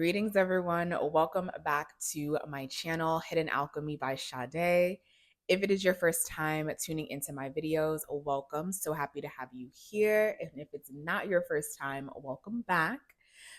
Greetings, everyone. Welcome back to my channel, Hidden Alchemy by Sade. If it is your first time tuning into my videos, welcome. So happy to have you here. And if it's not your first time, welcome back.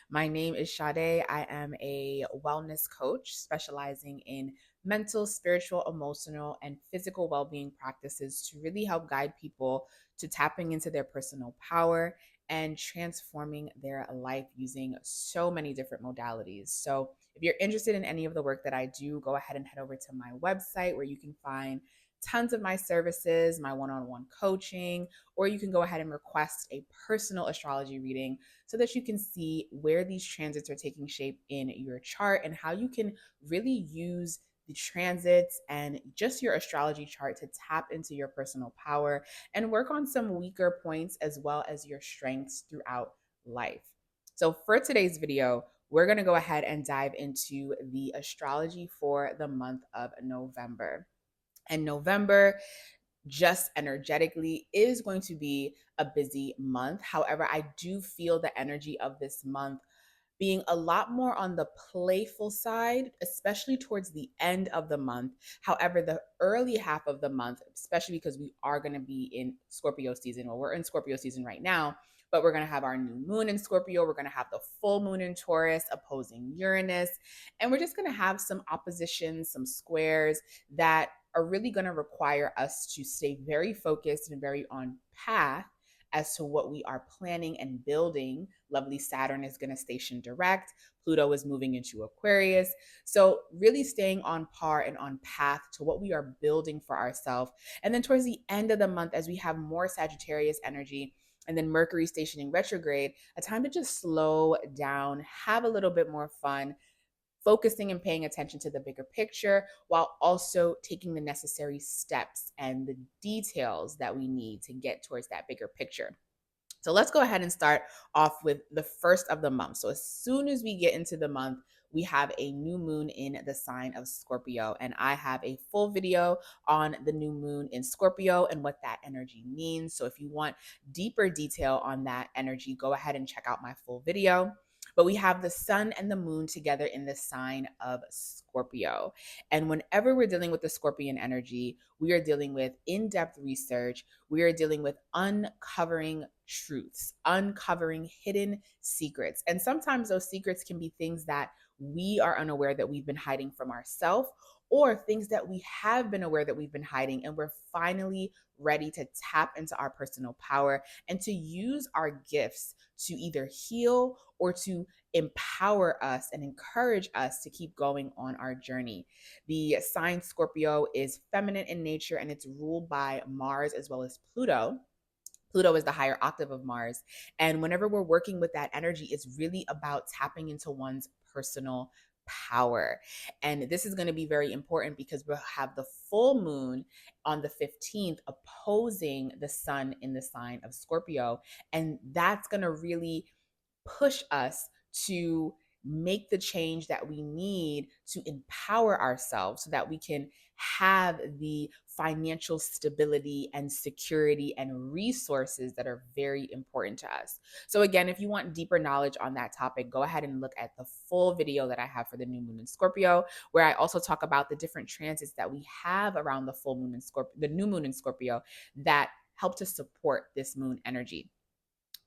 My name is Sade. I am a wellness coach specializing in mental, spiritual, emotional, and physical well being practices to really help guide people to tapping into their personal power and transforming their life using so many different modalities. So, if you're interested in any of the work that I do, go ahead and head over to my website where you can find tons of my services, my one on one coaching, or you can go ahead and request a personal astrology reading so that you can see where these transits are taking shape in your chart and how you can really use the transits and just your astrology chart to tap into your personal power and work on some weaker points as well as your strengths throughout life. So, for today's video, we're going to go ahead and dive into the astrology for the month of November. And November, just energetically, is going to be a busy month. However, I do feel the energy of this month being a lot more on the playful side, especially towards the end of the month. However, the early half of the month, especially because we are going to be in Scorpio season, well, we're in Scorpio season right now, but we're going to have our new moon in Scorpio. We're going to have the full moon in Taurus opposing Uranus. And we're just going to have some oppositions, some squares that are really going to require us to stay very focused and very on path as to what we are planning and building. Lovely Saturn is going to station direct. Pluto is moving into Aquarius. So, really staying on par and on path to what we are building for ourselves. And then, towards the end of the month, as we have more Sagittarius energy, and then Mercury stationing retrograde, a time to just slow down, have a little bit more fun, focusing and paying attention to the bigger picture while also taking the necessary steps and the details that we need to get towards that bigger picture. So let's go ahead and start off with the first of the month. So as soon as we get into the month, we have a new moon in the sign of Scorpio. And I have a full video on the new moon in Scorpio and what that energy means. So if you want deeper detail on that energy, go ahead and check out my full video. But we have the sun and the moon together in the sign of Scorpio. And whenever we're dealing with the Scorpion energy, we are dealing with in depth research. We are dealing with uncovering truths, uncovering hidden secrets. And sometimes those secrets can be things that we are unaware that we've been hiding from ourselves, or things that we have been aware that we've been hiding, and we're finally ready to tap into our personal power and to use our gifts to either heal or to empower us and encourage us to keep going on our journey. The sign Scorpio is feminine in nature and it's ruled by Mars as well as Pluto. Pluto is the higher octave of Mars. And whenever we're working with that energy, it's really about tapping into one's personal power. And this is going to be very important because we'll have the full moon on the 15th opposing the sun in the sign of Scorpio. And that's going to really push us to make the change that we need to empower ourselves so that we can have the financial stability and security and resources that are very important to us. So again, if you want deeper knowledge on that topic, go ahead and look at the full video that I have for the new moon in Scorpio, where I also talk about the different transits that we have around the full moon in Scorpio, the new moon in Scorpio, that help to support this moon energy.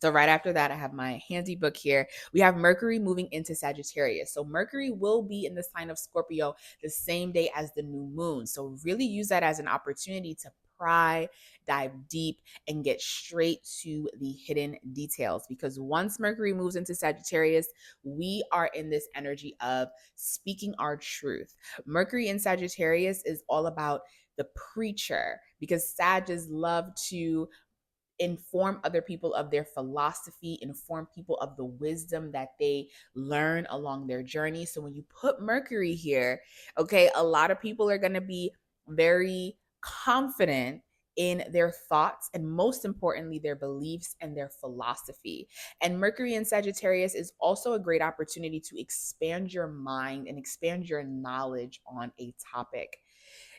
So right after that, I have my handy book here. We have Mercury moving into Sagittarius. So Mercury will be in the sign of Scorpio the same day as the new moon. So really use that as an opportunity to pry, dive deep, and get straight to the hidden details. Because once Mercury moves into Sagittarius, we are in this energy of speaking our truth. Mercury in Sagittarius is all about the preacher, because Sages love to inform other people of their philosophy, inform people of the wisdom that they learn along their journey. So when you put Mercury here, okay, a lot of people are going to be very confident in their thoughts and most importantly their beliefs and their philosophy. And Mercury in Sagittarius is also a great opportunity to expand your mind and expand your knowledge on a topic.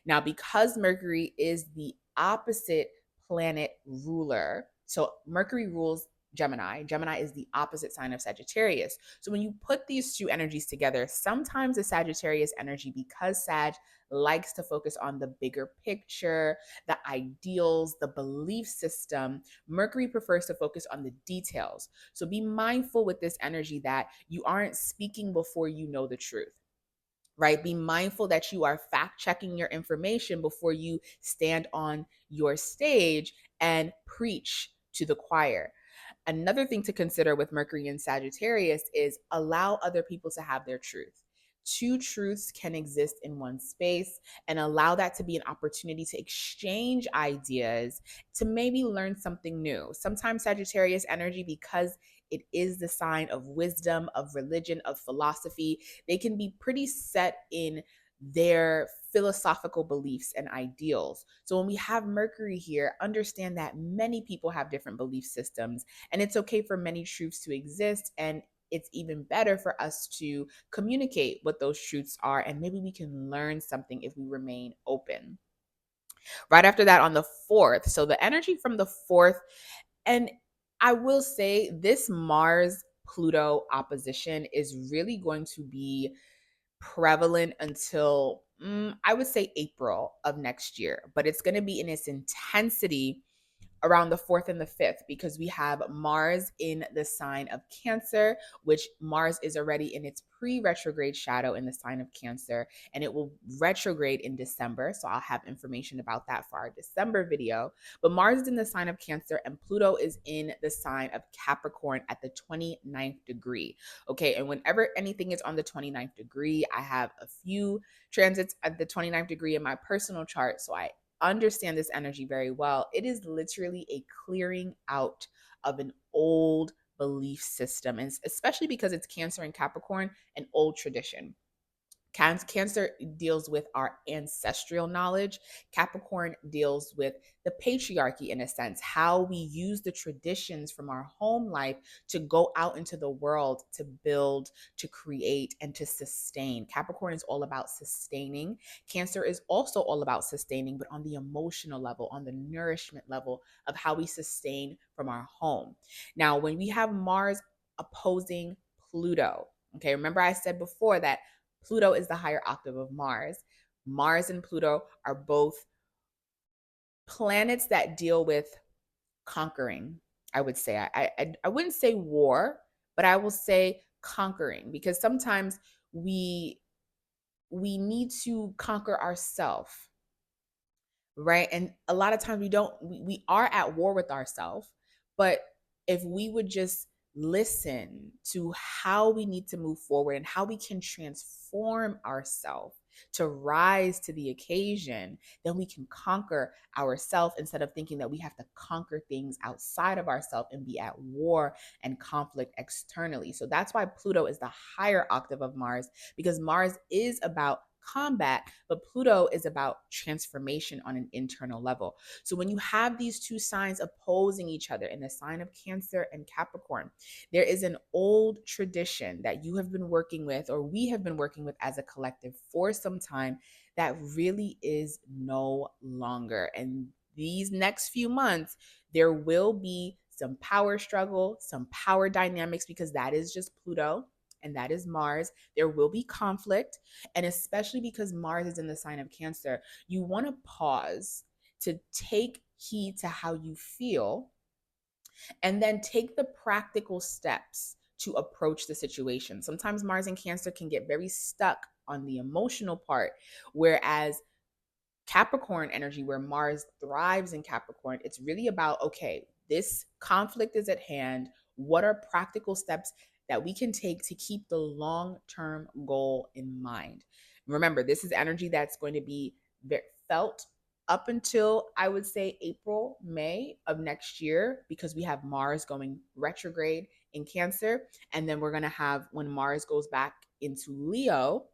Now, because Mercury is the opposite planet ruler, so Mercury rules Gemini. Gemini is the opposite sign of Sagittarius. So when you put these two energies together, sometimes the Sagittarius energy, because Sag likes to focus on the bigger picture, the ideals, the belief system, Mercury prefers to focus on the details. So be mindful with this energy that you aren't speaking before you know the truth, right? Be mindful that you are fact checking your information before you stand on your stage and preach to the choir. Another thing to consider with Mercury and Sagittarius is allow other people to have their truth. Two truths can exist in one space, and allow that to be an opportunity to exchange ideas, to maybe learn something new. Sometimes Sagittarius energy, because it is the sign of wisdom, of religion, of philosophy, they can be pretty set in their philosophical beliefs and ideals. So when we have Mercury here, understand that many people have different belief systems, and it's okay for many truths to exist. And it's even better for us to communicate what those truths are. And maybe we can learn something if we remain open. Right after that, on the 4th, so the energy from the 4th, and I will say this Mars Pluto opposition is really going to be prevalent until I would say April of next year, but it's going to be in its intensity around the 4th and the 5th, because we have Mars in the sign of Cancer, which Mars is already in its pre-retrograde shadow in the sign of Cancer, and it will retrograde in December. So I'll have information about that for our December video. But Mars is in the sign of Cancer and Pluto is in the sign of Capricorn at the 29th degree. Okay, and whenever anything is on the 29th degree, I have a few transits at the 29th degree in my personal chart, so I understand this energy very well. It is literally a clearing out of an old belief system, and especially because it's Cancer and Capricorn, an old tradition. Cancer deals with our ancestral knowledge. Capricorn deals with the patriarchy, in a sense, how we use the traditions from our home life to go out into the world to build, to create, and to sustain. Capricorn is all about sustaining. Cancer is also all about sustaining, but on the emotional level, on the nourishment level of how we sustain from our home. Now, when we have Mars opposing Pluto, okay, remember I said before that Pluto is the higher octave of Mars. Mars and Pluto are both planets that deal with conquering. I would say I wouldn't say war, but I will say conquering, because sometimes we we need to conquer ourselves, right? And a lot of times we are at war with ourselves, but if we would just listen to how we need to move forward and how we can transform ourselves to rise to the occasion, then we can conquer ourselves instead of thinking that we have to conquer things outside of ourselves and be at war and conflict externally. So that's why Pluto is the higher octave of Mars, because Mars is about combat, but Pluto is about transformation on an internal level. So when you have these two signs opposing each other in the sign of Cancer and Capricorn, there is an old tradition that you have been working with, or we have been working with as a collective for some time, that really is no longer. And these next few months, there will be some power struggle, some power dynamics, because that is just Pluto and that is Mars. There will be conflict. And especially because Mars is in the sign of Cancer, you want to pause to take heed to how you feel and then take the practical steps to approach the situation. Sometimes Mars and Cancer can get very stuck on the emotional part, whereas Capricorn energy, where Mars thrives in Capricorn, it's really about, okay, this conflict is at hand. What are practical steps that we can take to keep the long term goal in mind? Remember, this is energy that's going to be felt up until, I would say, April, May of next year, because we have Mars going retrograde in Cancer. And then we're going to have, when Mars goes back into Leo,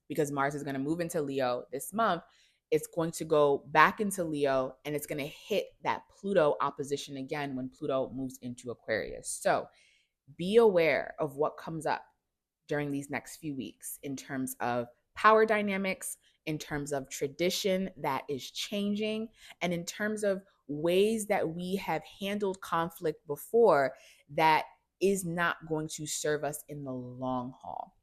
because Mars is going to move into Leo this month, it's going to go back into Leo and it's going to hit that Pluto opposition again when Pluto moves into Aquarius. So be aware of what comes up during these next few weeks in terms of power dynamics, in terms of tradition that is changing, and in terms of ways that we have handled conflict before that is not going to serve us in the long haul.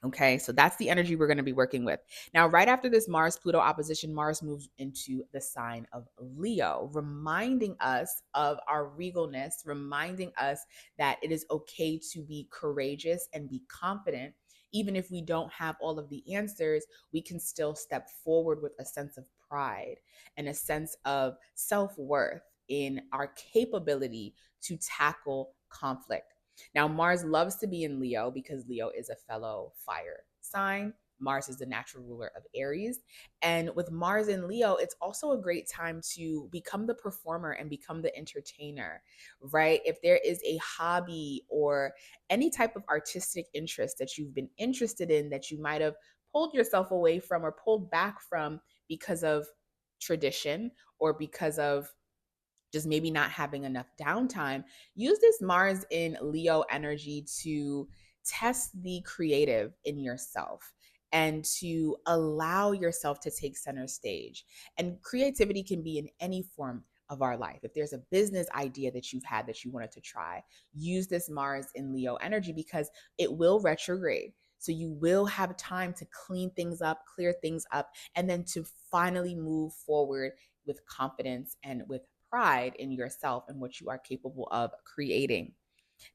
Okay, so that's the energy we're going to be working with. Now, right after this Mars Pluto opposition, Mars moves into the sign of Leo, reminding us of our regalness, reminding us that it is okay to be courageous and be confident. Even if we don't have all of the answers, we can still step forward with a sense of pride and a sense of self worth in our capability to tackle conflict. Now, Mars loves to be in Leo because Leo is a fellow fire sign. Mars is the natural ruler of Aries. And with Mars in Leo, it's also a great time to become the performer and become the entertainer, right? If there is a hobby or any type of artistic interest that you've been interested in that you might have pulled yourself away from or pulled back from because of tradition or because of just maybe not having enough downtime, use this Mars in Leo energy to test the creative in yourself and to allow yourself to take center stage. And creativity can be in any form of our life. If there's a business idea that you've had that you wanted to try, use this Mars in Leo energy because it will retrograde. So you will have time to clean things up, clear things up, and then to finally move forward with confidence and with pride in yourself and what you are capable of creating.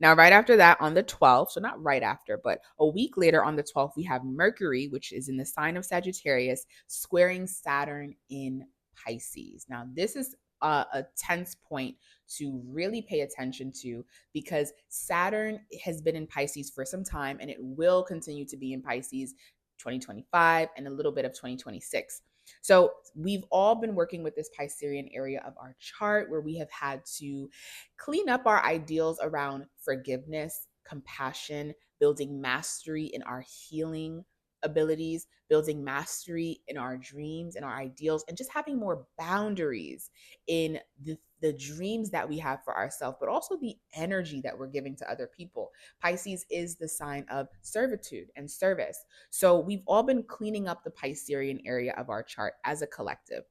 Now, right after that, on the 12th, so not right after, but a week later on the 12th, we have Mercury, which is in the sign of Sagittarius, squaring Saturn in Pisces. Now, this is a tense point to really pay attention to because Saturn has been in Pisces for some time and it will continue to be in Pisces 2025 and a little bit of 2026. So we've all been working with this Piscean area of our chart where we have had to clean up our ideals around forgiveness, compassion, building mastery in our healing abilities, building mastery in our dreams and our ideals, and just having more boundaries in the dreams that we have for ourselves, but also the energy that we're giving to other people. Pisces is the sign of servitude and service. So we've all been cleaning up the Piscean area of our chart as a collective.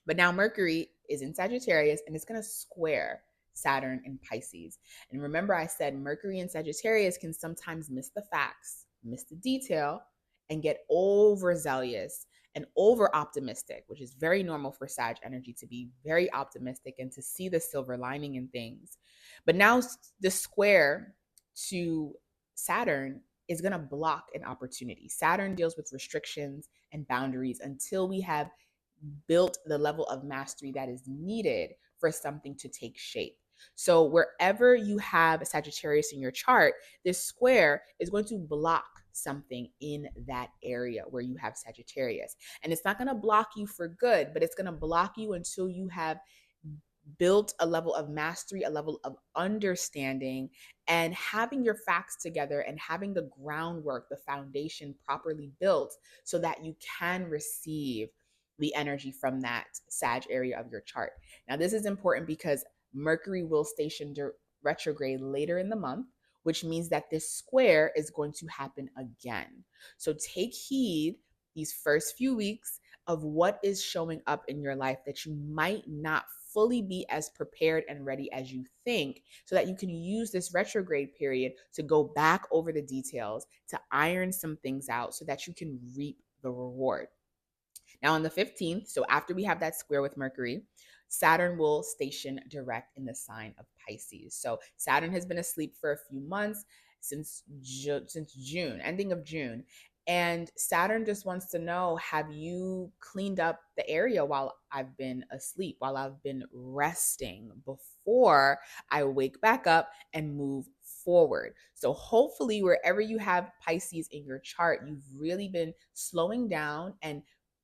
But now Mercury is in Sagittarius and it's going to square Saturn in Pisces. And remember, I said Mercury in Sagittarius can sometimes miss the facts, miss the detail, and get overzealous and over optimistic, which is very normal for Sag energy to be very optimistic and to see the silver lining in things. But now the square to Saturn is going to block an opportunity. Saturn deals with restrictions and boundaries until we have built the level of mastery that is needed for something to take shape. So wherever you have a Sagittarius in your chart, this square is going to block something in that area where you have Sagittarius. And it's not going to block you for good, but it's going to block you until you have built a level of mastery, a level of understanding, and having your facts together and having the groundwork, the foundation properly built so that you can receive the energy from that Sag area of your chart. Now, this is important because Mercury will station retrograde later in the month, which means that this square is going to happen again. So take heed these first few weeks of what is showing up in your life that you might not fully be as prepared and ready as you think, so that you can use this retrograde period to go back over the details, to iron some things out so that you can reap the reward. Now, on the 15th, so after we have that square with Mercury, Saturn will station direct in the sign of Pisces. So Saturn has been asleep for a few months since June, ending of June. And Saturn just wants to know, have you cleaned up the area while I've been asleep, while I've been resting before I wake back up and move forward? So hopefully wherever you have Pisces in your chart, you've really been slowing down and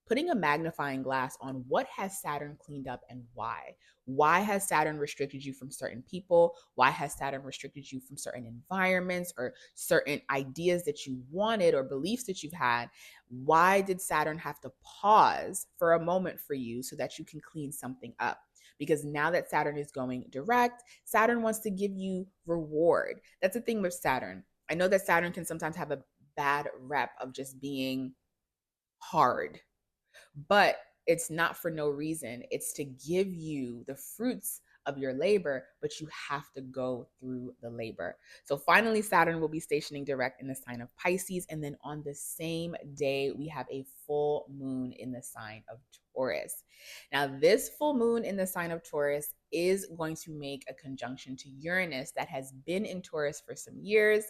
putting a magnifying glass on what has Saturn cleaned up and why. Why has Saturn restricted you from certain people? Why has Saturn restricted you from certain environments or certain ideas that you wanted or beliefs that you've had? Why did Saturn have to pause for a moment for you so that you can clean something up? Because now that Saturn is going direct, Saturn wants to give you reward. That's the thing with Saturn. I know that Saturn can sometimes have a bad rep of just being hard, but it's not for no reason. It's to give you the fruits of your labor, but you have to go through the labor. So finally, Saturn will be stationing direct in the sign of Pisces. And then on the same day, we have a full moon in the sign of Taurus. Now, this full moon in the sign of Taurus is going to make a conjunction to Uranus that has been in Taurus for some years,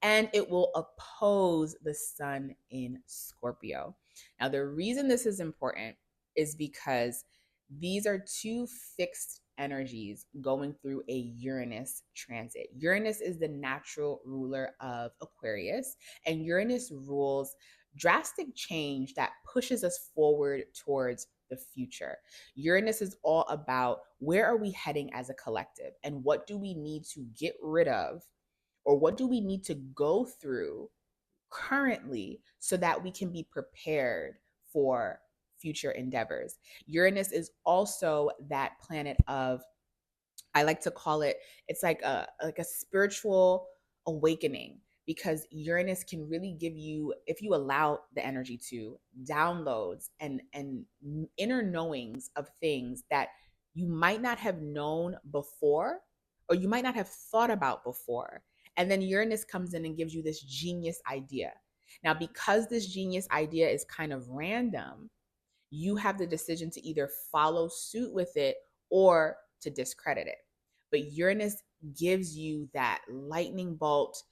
and it will oppose the sun in Scorpio. Now, the reason this is important is because these are two fixed energies going through a Uranus transit. Uranus is the natural ruler of Aquarius, and Uranus rules drastic change that pushes us forward towards the future. Uranus is all about where are we heading as a collective and what do we need to get rid of, or what do we need to go through currently so that we can be prepared for future endeavors. Uranus is also that planet of, I like to call it, it's like a spiritual awakening, because Uranus can really give you, if you allow the energy to, downloads and inner knowings of things that you might not have known before, or you might not have thought about before. And then Uranus comes in and gives you this genius idea. Now, because this genius idea is kind of random, you have the decision to either follow suit with it or to discredit it. But Uranus gives you that lightning bolt,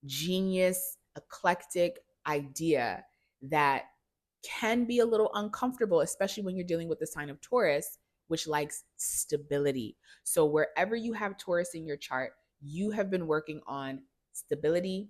genius, eclectic idea that can be a little uncomfortable, especially when you're dealing with the sign of Taurus, which likes stability. So, wherever you have Taurus in your chart, you have been working on stability,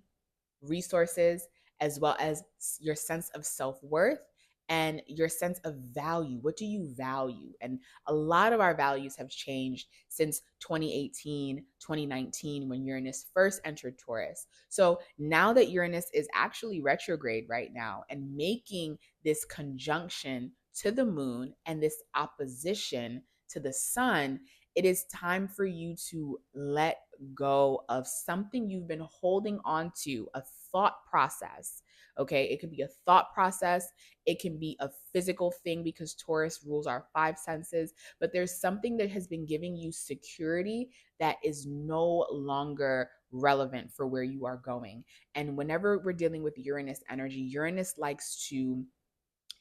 resources, as well as your sense of self-worth and your sense of value. What do you value? And a lot of our values have changed since 2018, 2019, when Uranus first entered Taurus. So now that Uranus is actually retrograde right now and making this conjunction to the moon and this opposition to the sun, it is time for you to let go of something you've been holding on to, a thought process. Okay, it could be a thought process, it can be a physical thing because Taurus rules our five senses, but there's something that has been giving you security that is no longer relevant for where you are going. And whenever we're dealing with Uranus energy, Uranus likes to,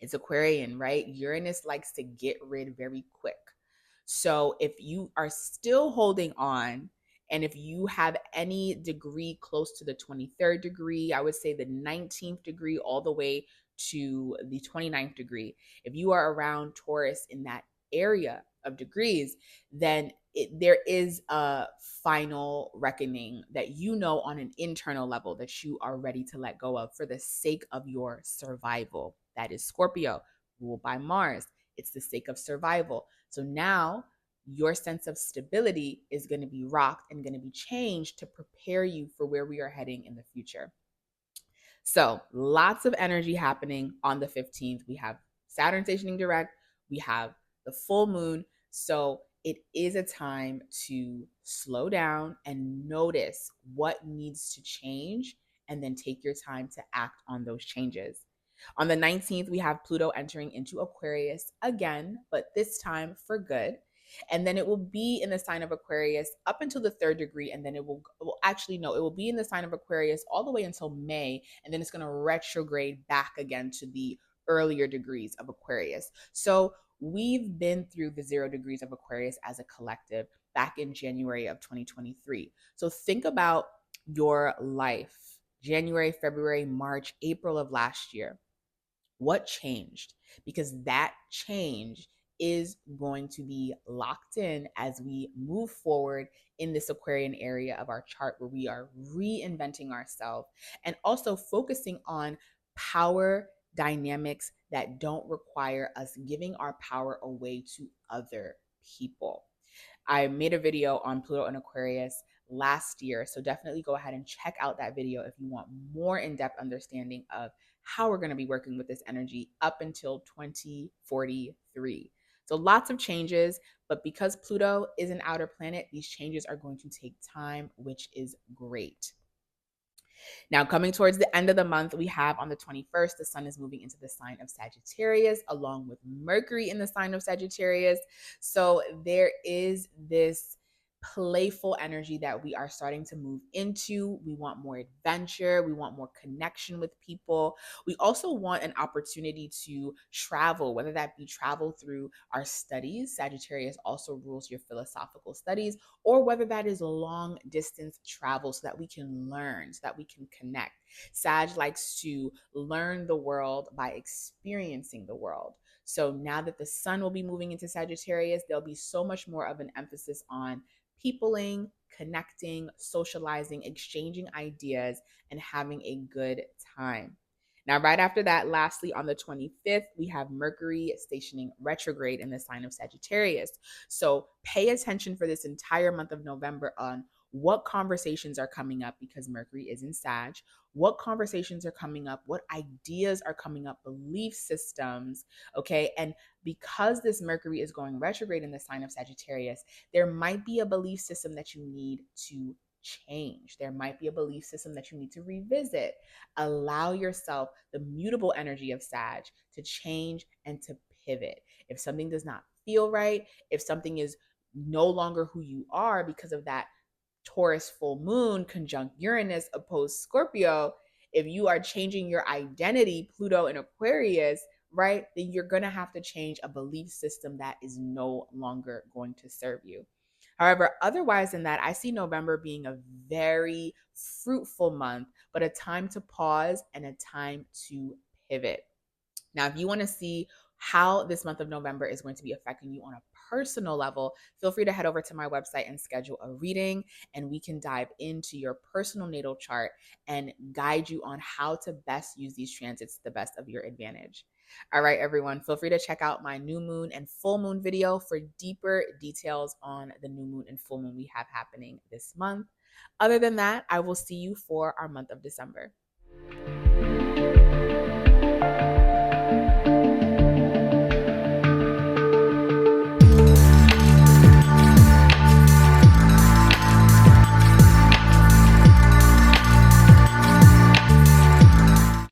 it's Aquarian, right? Uranus likes to get rid very quick. So if you are still holding on, and if you have any degree close to the 23rd degree, I would say the 19th degree all the way to the 29th degree, if you are around Taurus in that area of degrees, then there is a final reckoning that you know on an internal level that you are ready to let go of for the sake of your survival. That is Scorpio, ruled by Mars. It's the sake of survival. So now your sense of stability is going to be rocked and going to be changed to prepare you for where we are heading in the future. So lots of energy happening on the 15th. We have Saturn stationing direct, we have the full moon. So it is a time to slow down and notice what needs to change, and then take your time to act on those changes. On the 19th, we have Pluto entering into Aquarius again, but this time for good. And then it will be in the sign of Aquarius up until the third degree. And then it will actually, no, it will be in the sign of Aquarius all the way until May. And then it's going to retrograde back again to the earlier degrees of Aquarius. So we've been through the 0 degrees of Aquarius as a collective back in January of 2023. So think about your life, January, February, March, April of last year. What changed? Because that change is going to be locked in as we move forward in this Aquarian area of our chart, where we are reinventing ourselves and also focusing on power dynamics that don't require us giving our power away to other people. I made a video on Pluto and Aquarius last year, so definitely go ahead and check out that video if you want more in-depth understanding of how we're going to be working with this energy up until 2043. So lots of changes, but because Pluto is an outer planet, these changes are going to take time, which is great. Now, coming towards the end of the month, we have on the 21st, the sun is moving into the sign of Sagittarius, along with Mercury in the sign of Sagittarius. So there is this playful energy that we are starting to move into. We want more adventure. We want more connection with people. We also want an opportunity to travel, whether that be travel through our studies. Sagittarius also rules your philosophical studies, or whether that is long distance travel so that we can learn, so that we can connect. Sag likes to learn the world by experiencing the world. So now that the sun will be moving into Sagittarius, there'll be so much more of an emphasis on peopling, connecting, socializing, exchanging ideas, and having a good time. Now, right after that, lastly, on the 25th, we have Mercury stationing retrograde in the sign of Sagittarius. So pay attention for this entire month of November on what conversations are coming up because Mercury is in Sag, what conversations are coming up, what ideas are coming up, belief systems, okay? And because this Mercury is going retrograde in the sign of Sagittarius, there might be a belief system that you need to change. There might be a belief system that you need to revisit. Allow yourself the mutable energy of Sag to change and to pivot. If something does not feel right, if something is no longer who you are because of that Taurus full moon conjunct Uranus opposed Scorpio, if you are changing your identity, Pluto and Aquarius, right, then you're going to have to change a belief system that is no longer going to serve you. However, otherwise than that, I see November being a very fruitful month, but a time to pause and a time to pivot. Now, if you want to see how this month of November is going to be affecting you on a personal level, feel free to head over to my website and schedule a reading, and we can dive into your personal natal chart and guide you on how to best use these transits to the best of your advantage. All right, everyone, feel free to check out my new moon and full moon video for deeper details on the new moon and full moon we have happening this month. Other than that, I will see you for our month of December.